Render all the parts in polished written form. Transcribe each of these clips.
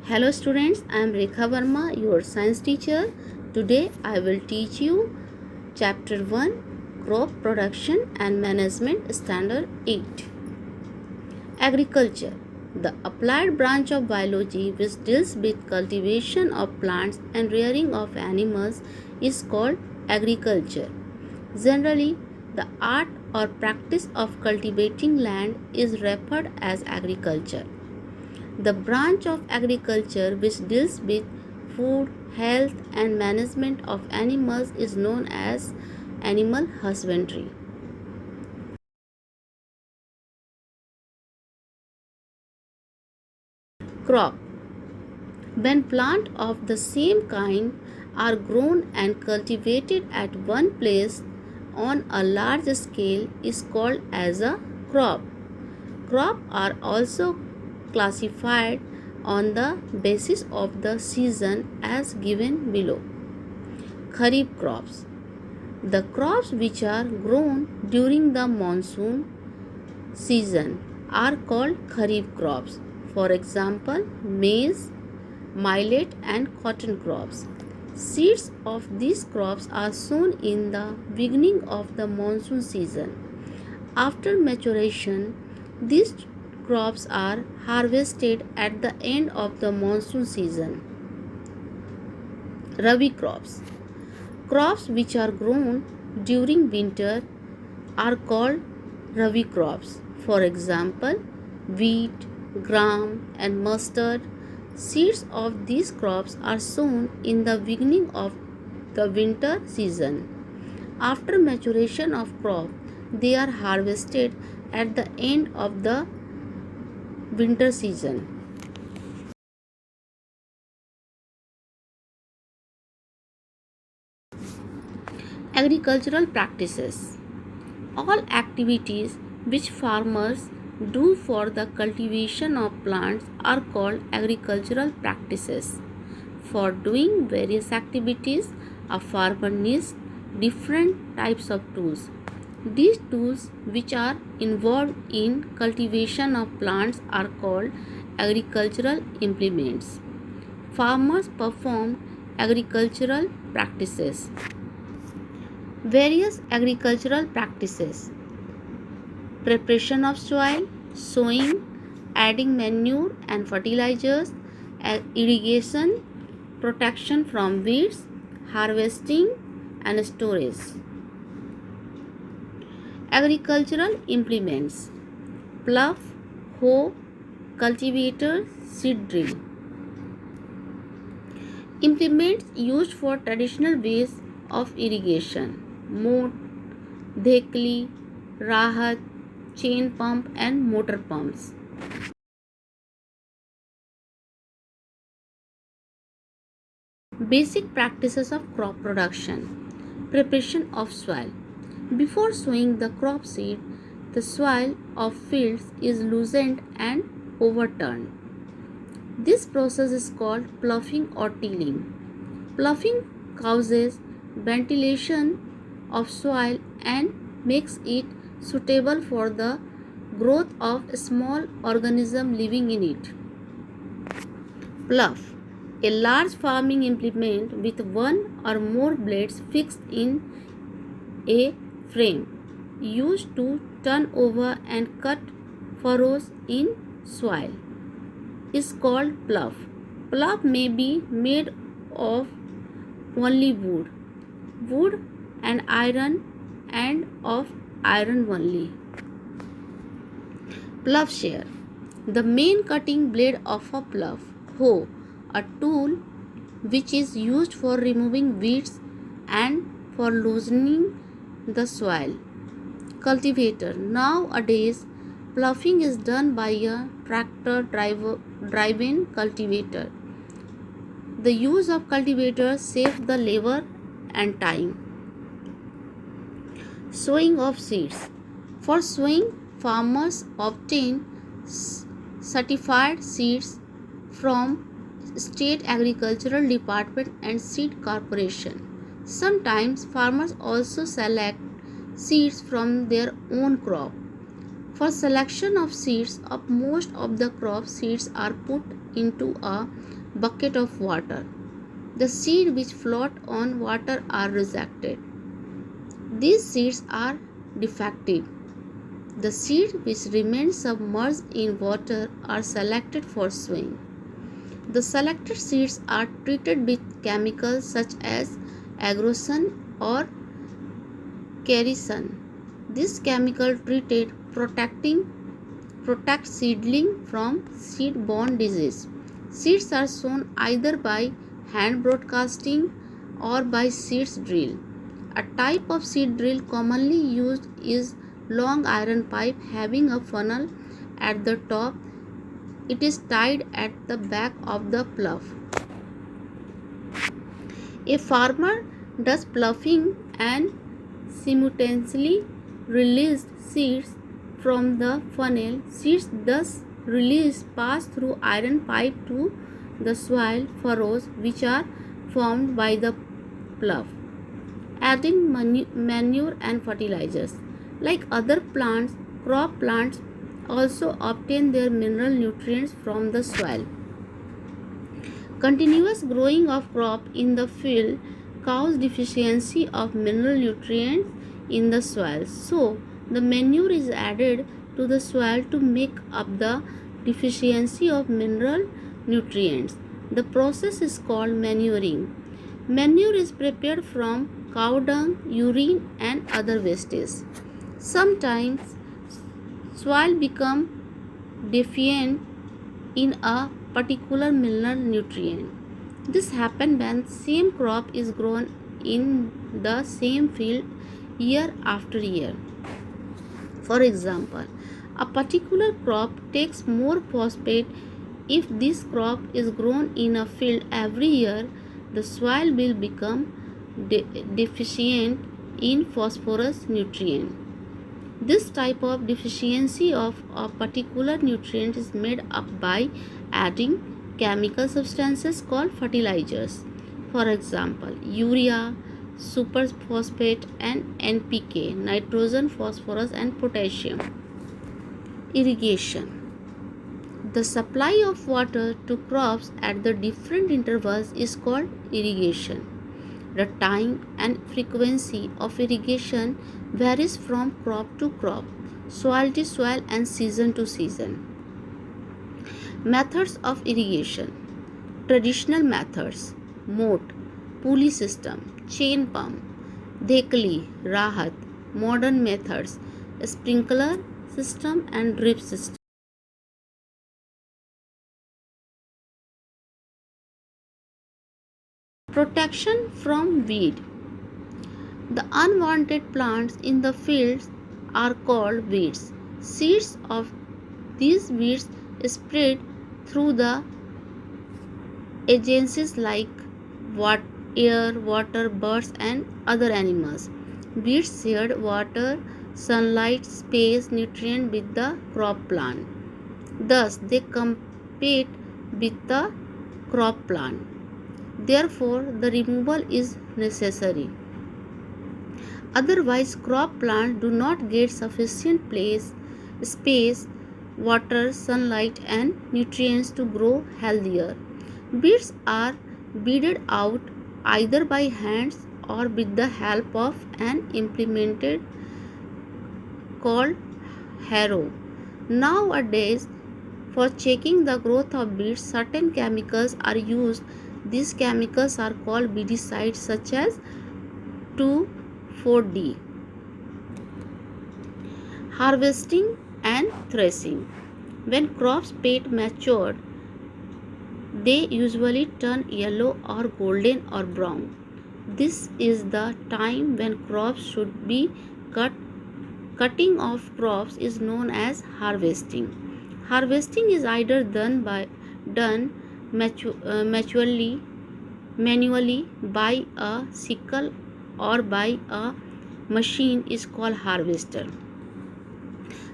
Hello students, I am Rekha Verma, your science teacher. Today I will teach you chapter 1 Crop Production and Management Standard 8. Agriculture, the applied branch of biology which deals with cultivation of plants and rearing of animals is called agriculture. Generally, the art or practice of cultivating land is referred as agriculture. The branch of agriculture which deals with food, health, and management of animals is known as animal husbandry. Crop. When plants of the same kind are grown and cultivated at one place on a large scale is called as a crop. Crops are also classified on the basis of the season as given below. Kharif crops. The crops which are grown during the monsoon season are called Kharif crops. For example, maize, millet and cotton crops. Seeds of these crops are sown in the beginning of the monsoon season. After maturation, these crops are harvested at the end of the monsoon season. Rabi crops. Crops which are grown during winter are called Rabi crops. For example, wheat, gram, and mustard. Seeds of these crops are sown in the beginning of the winter season. After maturation of crop, they are harvested at the end of the winter season. Agricultural practices. All activities which farmers do for the cultivation of plants are called agricultural practices. For doing various activities, a farmer needs different types of tools. These tools which are involved in cultivation of plants are called agricultural implements. Farmers perform agricultural practices. Various agricultural practices: preparation of soil, sowing, adding manure and fertilizers, irrigation, protection from weeds, harvesting and storage. Agricultural implements: plough, hoe, cultivator, seed drill. Implements used for traditional ways of irrigation: moat, dhekli, rahat, chain pump and motor pumps. Basic practices of crop production. Preparation of soil. Before sowing the crop seed, the soil of fields is loosened and overturned. This process is called ploughing or tilling. Ploughing causes ventilation of soil and makes it suitable for the growth of small organisms living in it. Plough, a large farming implement with one or more blades fixed in a frame, used to turn over and cut furrows in soil, is called plough. Plough may be made of only wood and iron, and of iron only. Ploughshare, the main cutting blade of a plough. Hoe, a tool which is used for removing weeds and for loosening the soil. Cultivator, nowadays ploughing is done by a tractor driven cultivator. The use of cultivators saves the labor and time. Sowing of seeds. For sowing, farmers obtain certified seeds from State Agricultural Department and Seed Corporation. Sometimes farmers also select seeds from their own crop. For selection of seeds of most of the crop, seeds are put into a bucket of water. The seeds which float on water are rejected. These seeds are defective. The seeds which remain submerged in water are selected for sowing. The selected seeds are treated with chemicals such as agrocin or kerosene. This chemical treated protect seedling from seed-borne disease. Seeds are sown either by hand broadcasting or by seeds drill. A type of seed drill commonly used is long iron pipe having a funnel at the top. It is tied at the back of the plough. A farmer does ploughing and simultaneously released seeds from the funnel. Seeds thus released pass through iron pipe to the soil furrows which are formed by the plough. Adding manure and fertilizers. Like other plants, crop plants also obtain their mineral nutrients from the soil. Continuous growing of crop in the field causes deficiency of mineral nutrients in the soil. So, the manure is added to the soil to make up the deficiency of mineral nutrients. The process is called manuring. Manure is prepared from cow dung, urine and other wastes. Sometimes soil become deficient in a particular mineral nutrient. This happens when same crop is grown in the same field year after year. For example, a particular crop takes more phosphate. If this crop is grown in a field every year, the soil will become deficient in phosphorus nutrient. This type of deficiency of a particular nutrient is made up by adding chemical substances called fertilizers. For example, urea, superphosphate and NPK, nitrogen, phosphorus and potassium. Irrigation. The supply of water to crops at the different intervals is called irrigation. The time and frequency of irrigation varies from crop to crop, soil to soil and season to season. Methods of irrigation. Traditional methods: moat, pulley system, chain pump, dhekli, rahat. Modern methods: sprinkler system and drip system. Protection from weed. The unwanted plants in the fields are called weeds. Seeds of these weeds spread through the agencies like air, water, birds, and other animals. Weeds shared water, sunlight, space, nutrient with the crop plant. Thus, they compete with the crop plant. Therefore, the removal is necessary. Otherwise, crop plants do not get sufficient space, water, sunlight, and nutrients to grow healthier. Weeds are weeded out either by hands or with the help of an implement called harrow. Nowadays, for checking the growth of weeds, certain chemicals are used. These chemicals are called weedicides such as 2,4-D. Harvesting and threshing. When crops get matured, they usually turn yellow or golden or brown. This is the time when crops should be cut. Cutting of crops is known as harvesting. Harvesting is either done manually by a sickle or by a machine is called harvester.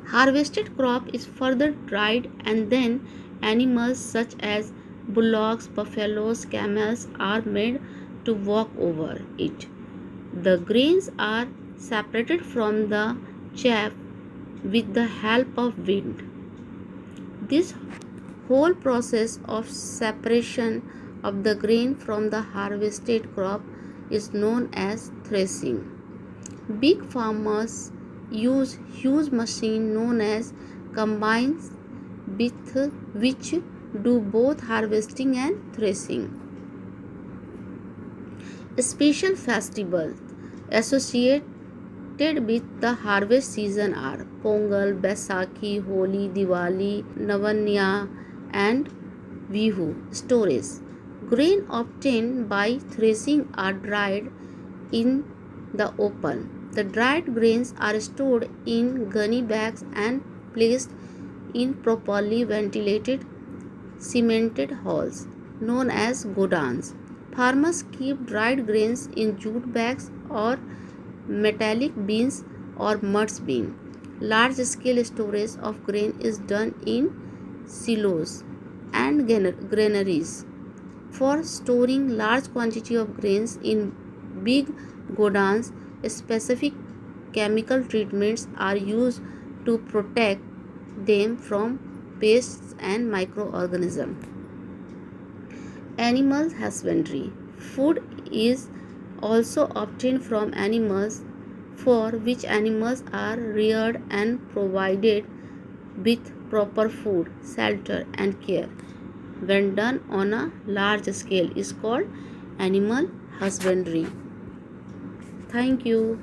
Harvested crop is further dried and then animals such as bullocks, buffaloes, camels are made to walk over it. The grains are separated from the chaff with the help of wind. This whole process of separation of the grain from the harvested crop is known as threshing. Big farmers use huge machines known as combines with which do both harvesting and threshing. Special festivals associated with the harvest season are Pongal, Baisakhi, Holi, Diwali, Navanya, and Bihu. Storage. Grain obtained by threshing are dried in the open. The dried grains are stored in gunny bags and placed in properly ventilated cemented halls known as godans. Farmers keep dried grains in jute bags or metallic bins or mud bins. Large scale storage of grain is done in silos and granaries. For storing large quantity of grains in big godans, specific chemical treatments are used to protect them from pests and microorganisms. Animal husbandry. Food is also obtained from animals, for which animals are reared and provided with proper food, shelter, and care. When done on a large scale, is called animal husbandry. Thank you.